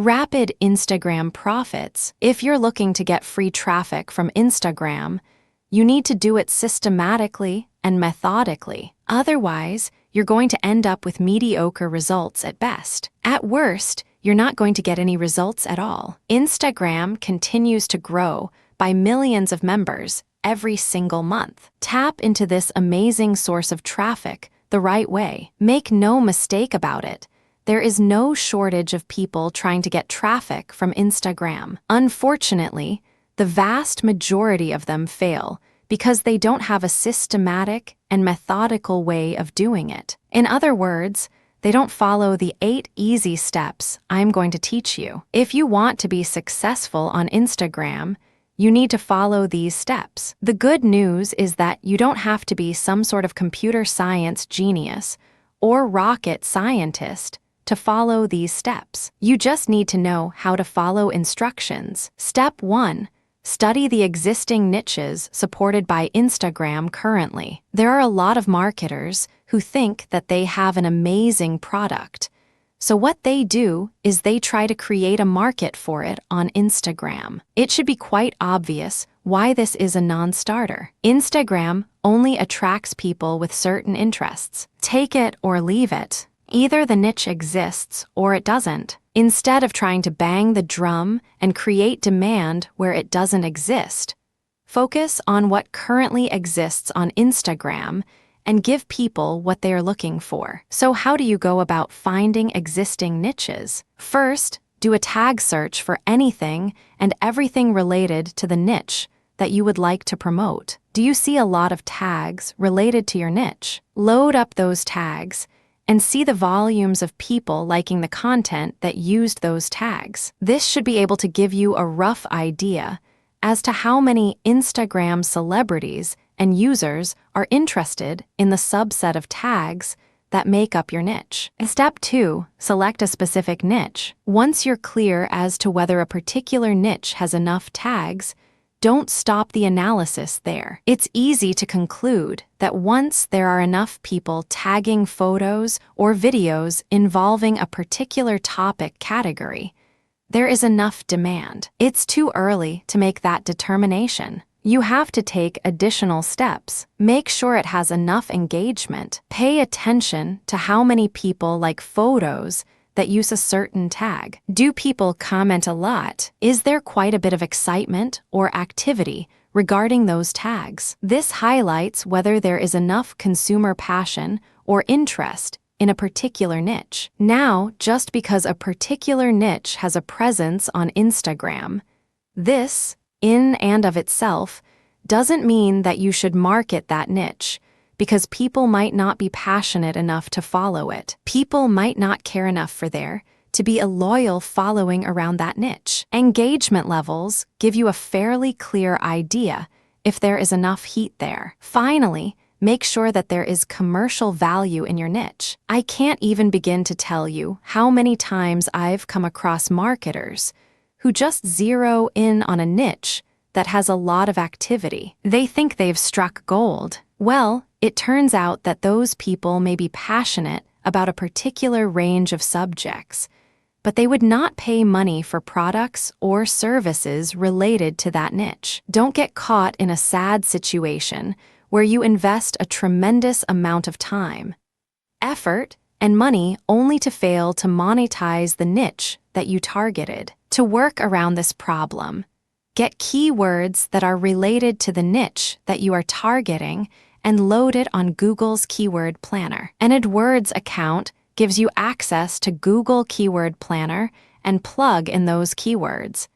Rapid Instagram profits. If you're looking to get free traffic from Instagram, you need to do it systematically and methodically. Otherwise, you're going to end up with mediocre results at best. At worst, you're not going to get any results at all. Instagram continues to grow by millions of members every single month. Tap into this amazing source of traffic the right way. Make no mistake about it. There is no shortage of people trying to get traffic from Instagram. Unfortunately, the vast majority of them fail because they don't have a systematic and methodical way of doing it. In other words, they don't follow the 8 easy steps I'm going to teach you. If you want to be successful on Instagram, you need to follow these steps. The good news is that you don't have to be some sort of computer science genius or rocket scientist to follow these steps. You just need to know how to follow instructions. Step 1. Study the existing niches supported by Instagram currently. There are a lot of marketers who think that they have an amazing product. So what they do is they try to create a market for it on Instagram. It should be quite obvious why this is a non-starter. Instagram only attracts people with certain interests. Take it or leave it. Either the niche exists or it doesn't. Instead of trying to bang the drum and create demand where it doesn't exist, focus on what currently exists on Instagram and give people what they are looking for. So how do you go about finding existing niches? First, do a tag search for anything and everything related to the niche that you would like to promote. Do you see a lot of tags related to your niche? Load up those tags and see the volumes of people liking the content that used those tags. This should be able to give you a rough idea as to how many Instagram celebrities and users are interested in the subset of tags that make up your niche. Step 2. Select a specific niche. Once you're clear as to whether a particular niche has enough tags, don't stop the analysis there. It's easy to conclude that once there are enough people tagging photos or videos involving a particular topic category, there is enough demand. It's too early to make that determination. You have to take additional steps. Make sure it has enough engagement. Pay attention to how many people like photos that use a certain tag. Do people comment a lot? Is there quite a bit of excitement or activity regarding those tags? This highlights whether there is enough consumer passion or interest in a particular niche. Now, just because a particular niche has a presence on Instagram, this, in and of itself, doesn't mean that you should market that niche, because people might not be passionate enough to follow it. People might not care enough for there to be a loyal following around that niche. Engagement levels give you a fairly clear idea if there is enough heat there. Finally, make sure that there is commercial value in your niche. I can't even begin to tell you how many times I've come across marketers who just zero in on a niche that has a lot of activity. They think they've struck gold. Well, it turns out that those people may be passionate about a particular range of subjects, but they would not pay money for products or services related to that niche. Don't get caught in a sad situation where you invest a tremendous amount of time, effort, and money only to fail to monetize the niche that you targeted. To work around this problem, get keywords that are related to the niche that you are targeting and load it on Google's Keyword Planner. An AdWords account gives you access to Google Keyword Planner and plug in those keywords,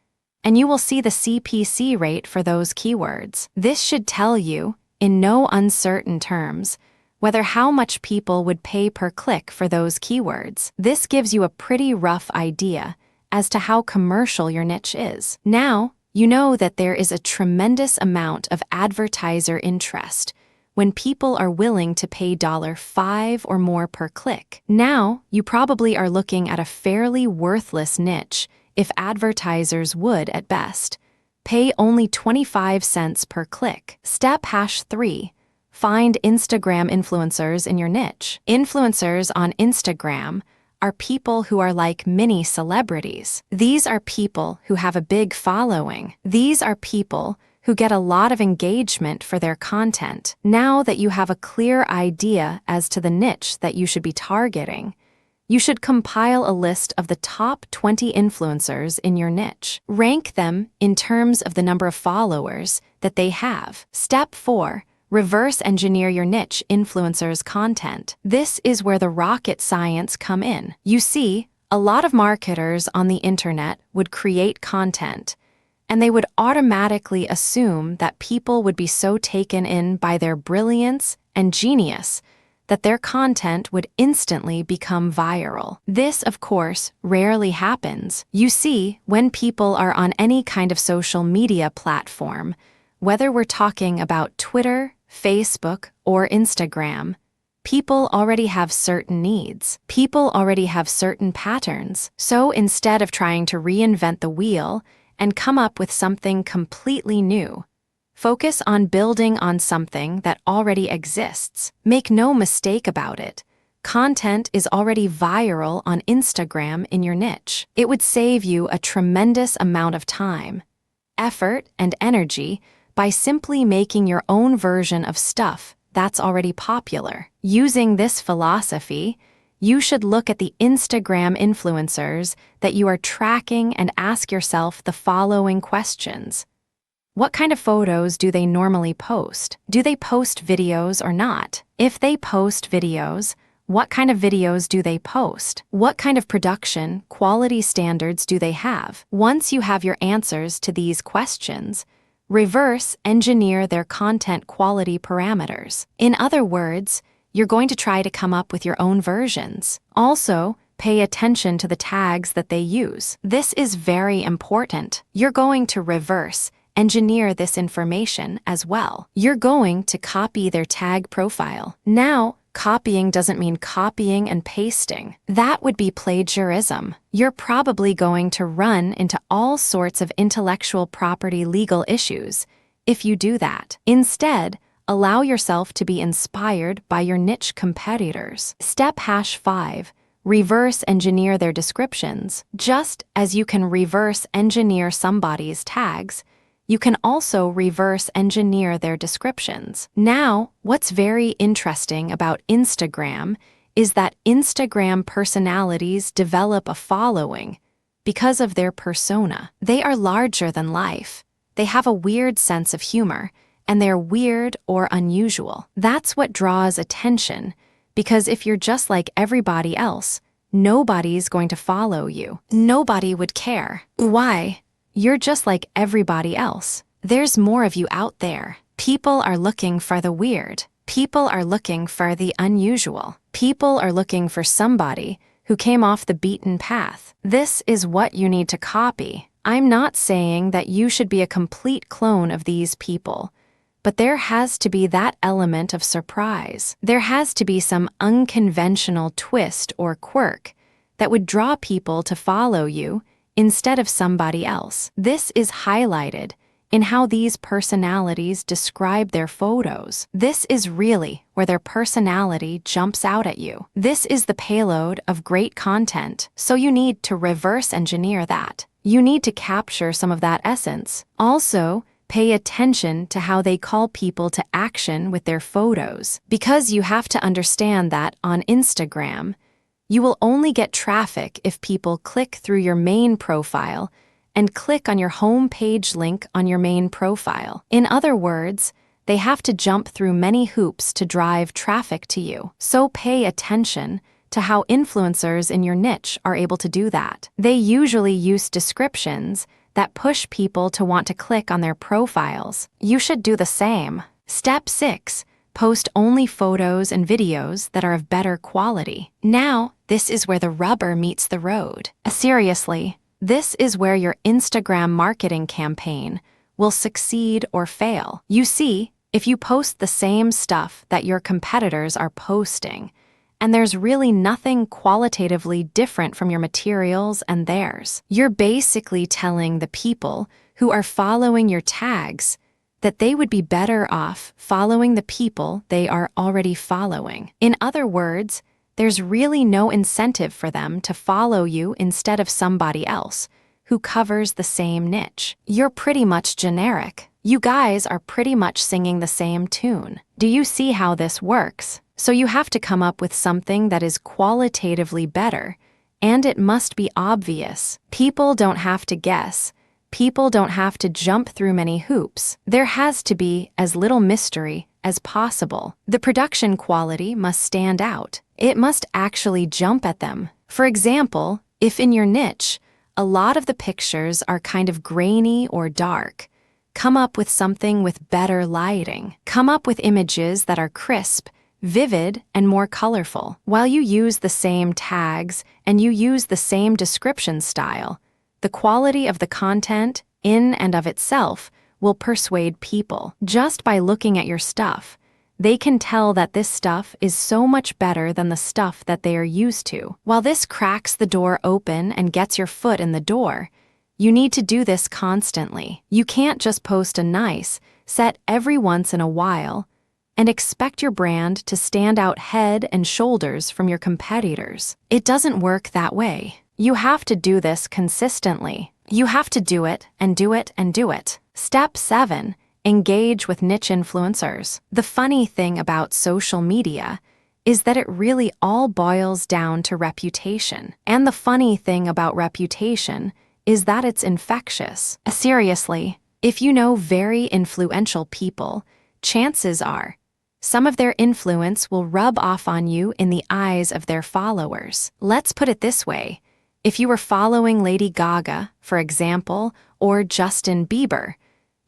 and you will see the CPC rate for those keywords. This should tell you, in no uncertain terms, whether how much people would pay per click for those keywords. This gives you a pretty rough idea as to how commercial your niche is. Now, you know that there is a tremendous amount of advertiser interest when people are willing to pay $5 or more per click. Now, you probably are looking at a fairly worthless niche if advertisers would, at best, pay only 25 cents per click. Step #3. Find Instagram influencers in your niche. Influencers on Instagram are people who are like mini celebrities. These are people who have a big following. These are people who get a lot of engagement for their content. Now that you have a clear idea as to the niche that you should be targeting, you should compile a list of the top 20 influencers in your niche. Rank them in terms of the number of followers that they have. Step 4. Reverse engineer your niche influencers' content. This is where the rocket science come in. You see, a lot of marketers on the internet would create content, and they would automatically assume that people would be so taken in by their brilliance and genius that their content would instantly become viral. This, of course, rarely happens. You see, when people are on any kind of social media platform, whether we're talking about Twitter, Facebook, or Instagram, people already have certain needs. People already have certain patterns. So instead of trying to reinvent the wheel and come up with something completely new, focus on building on something that already exists. Make no mistake about it. Content is already viral on Instagram in your niche. It would save you a tremendous amount of time, effort, and energy by simply making your own version of stuff that's already popular. Using this philosophy, you should look at the Instagram influencers that you are tracking and ask yourself the following questions. What kind of photos do they normally post? Do they post videos or not? If they post videos, what kind of videos do they post? What kind of production, quality standards do they have? Once you have your answers to these questions, reverse engineer their content quality parameters. In other words, you're going to try to come up with your own versions. Also, pay attention to the tags that they use. This is very important. You're going to reverse engineer this information as well. You're going to copy their tag profile. Now, copying doesn't mean copying and pasting. That would be plagiarism. You're probably going to run into all sorts of intellectual property legal issues if you do that. Instead, allow yourself to be inspired by your niche competitors. Step #5. Reverse engineer their descriptions. Just as you can reverse engineer somebody's tags, you can also reverse engineer their descriptions. Now, what's very interesting about Instagram is that Instagram personalities develop a following because of their persona. They are larger than life. They have a weird sense of humor, and they're weird or unusual. That's what draws attention, because if you're just like everybody else, nobody's going to follow you. Nobody would care. Why? You're just like everybody else. There's more of you out there. People are looking for the weird. People are looking for the unusual. People are looking for somebody who came off the beaten path. This is what you need to copy. I'm not saying that you should be a complete clone of these people, but there has to be that element of surprise. There has to be some unconventional twist or quirk that would draw people to follow you instead of somebody else. This is highlighted in how these personalities describe their photos. This is really where their personality jumps out at you. This is the payload of great content, so you need to reverse engineer that. You need to capture some of that essence. Also, pay attention to how they call people to action with their photos, because you have to understand that on Instagram, you will only get traffic if people click through your main profile and click on your home page link on your main profile. In other words, they have to jump through many hoops to drive traffic to you. So pay attention to how influencers in your niche are able to do that. They usually use descriptions that push people to want to click on their profiles. You should do the same. Step 6. Post only photos and videos that are of better quality. Now, this is where the rubber meets the road. Seriously, this is where your Instagram marketing campaign will succeed or fail. You see, if you post the same stuff that your competitors are posting, and there's really nothing qualitatively different from your materials and theirs, you're basically telling the people who are following your tags that they would be better off following the people they are already following. In other words, there's really no incentive for them to follow you instead of somebody else who covers the same niche. You're pretty much generic. You guys are pretty much singing the same tune. Do you see how this works? So you have to come up with something that is qualitatively better, and it must be obvious. People don't have to guess. People don't have to jump through many hoops. There has to be as little mystery as possible. The production quality must stand out. It must actually jump at them. For example, if in your niche, a lot of the pictures are kind of grainy or dark, come up with something with better lighting. Come up with images that are crisp, vivid, and more colorful. While you use the same tags and you use the same description style, the quality of the content, in and of itself, will persuade people. Just by looking at your stuff, they can tell that this stuff is so much better than the stuff that they are used to. While this cracks the door open and gets your foot in the door, you need to do this constantly. You can't just post a nice set every once in a while and expect your brand to stand out head and shoulders from your competitors. It doesn't work that way. You have to do this consistently. You have to do it and do it and do it. Step 7. Engage with niche influencers. The funny thing about social media is that it really all boils down to reputation. And the funny thing about reputation is that it's infectious. Seriously, if you know very influential people, chances are some of their influence will rub off on you in the eyes of their followers. Let's put it this way. If you were following Lady Gaga, for example, or Justin Bieber,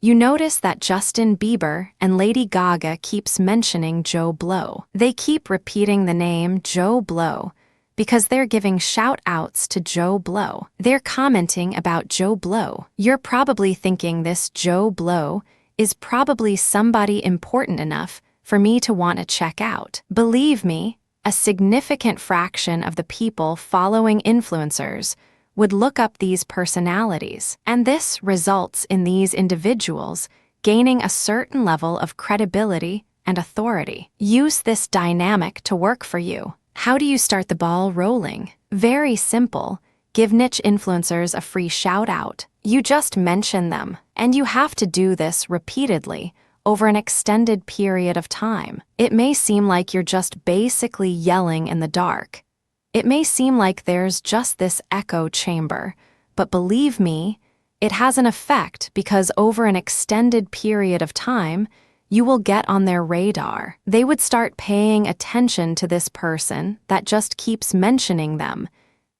you notice that Justin Bieber and Lady Gaga keeps mentioning Joe Blow. They keep repeating the name Joe Blow because they're giving shout-outs to Joe Blow. They're commenting about Joe Blow. You're probably thinking this Joe Blow is probably somebody important enough for me to want to check out. Believe me, a significant fraction of the people following influencers would look up these personalities, and this results in these individuals gaining a certain level of credibility and authority. Use this dynamic to work for you. How do you start the ball rolling? Very simple. Give niche influencers a free shout-out. You just mention them, and you have to do this repeatedly over an extended period of time. It may seem like you're just basically yelling in the dark. It may seem like there's just this echo chamber, but believe me, it has an effect because over an extended period of time, you will get on their radar. They would start paying attention to this person that just keeps mentioning them,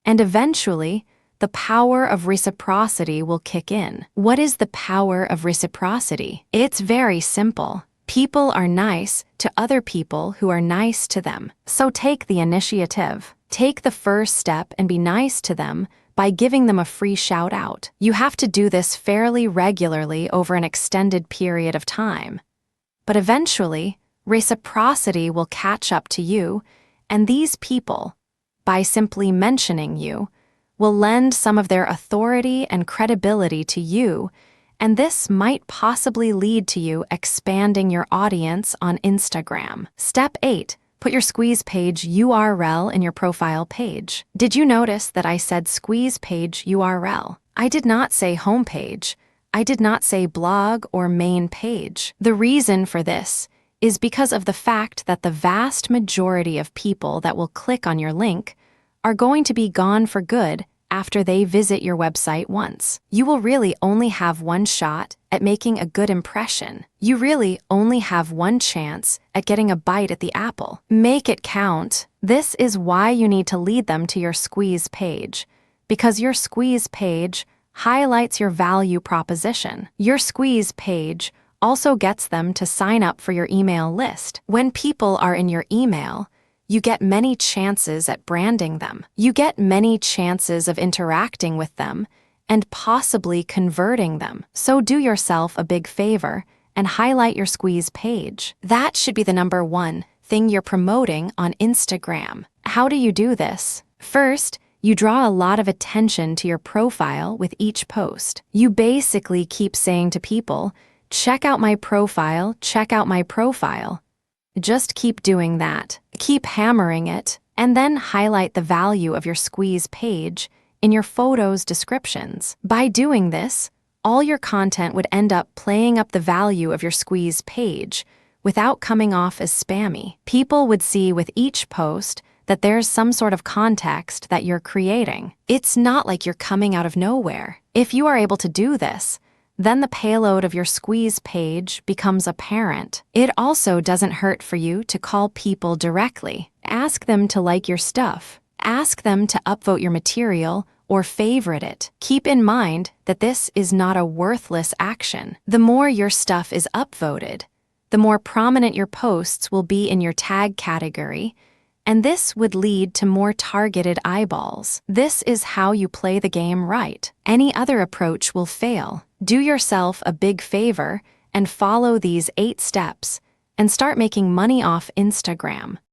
and eventually, the power of reciprocity will kick in. What is the power of reciprocity? It's very simple. People are nice to other people who are nice to them. So take the initiative. Take the first step and be nice to them by giving them a free shout-out. You have to do this fairly regularly over an extended period of time. But eventually, reciprocity will catch up to you, and these people, by simply mentioning you, will lend some of their authority and credibility to you, and this might possibly lead to you expanding your audience on Instagram. Step 8. Put your squeeze page URL in your profile page. Did you notice that I said squeeze page URL? I did not say homepage. I did not say blog or main page. The reason for this is because of the fact that the vast majority of people that will click on your link are going to be gone for good after they visit your website once. You will really only have one shot at making a good impression. You really only have one chance at getting a bite at the apple. Make it count. This is why you need to lead them to your squeeze page, because your squeeze page highlights your value proposition. Your squeeze page also gets them to sign up for your email list. When people are in your email, you get many chances at branding them. You get many chances of interacting with them and possibly converting them. So do yourself a big favor and highlight your squeeze page. That should be the number one thing you're promoting on Instagram. How do you do this? First, you draw a lot of attention to your profile with each post. You basically keep saying to people, check out my profile, check out my profile. Just keep doing that. Keep hammering it, and then highlight the value of your squeeze page in your photos' descriptions. By doing this, all your content would end up playing up the value of your squeeze page without coming off as spammy. People would see with each post that there's some sort of context that you're creating. It's not like you're coming out of nowhere. If you are able to do this, then the payload of your squeeze page becomes apparent. It also doesn't hurt for you to call people directly. Ask them to like your stuff. Ask them to upvote your material or favorite it. Keep in mind that this is not a worthless action. The more your stuff is upvoted, the more prominent your posts will be in your tag category, and this would lead to more targeted eyeballs. This is how you play the game right. Any other approach will fail. Do yourself a big favor and follow these 8 steps and start making money off Instagram.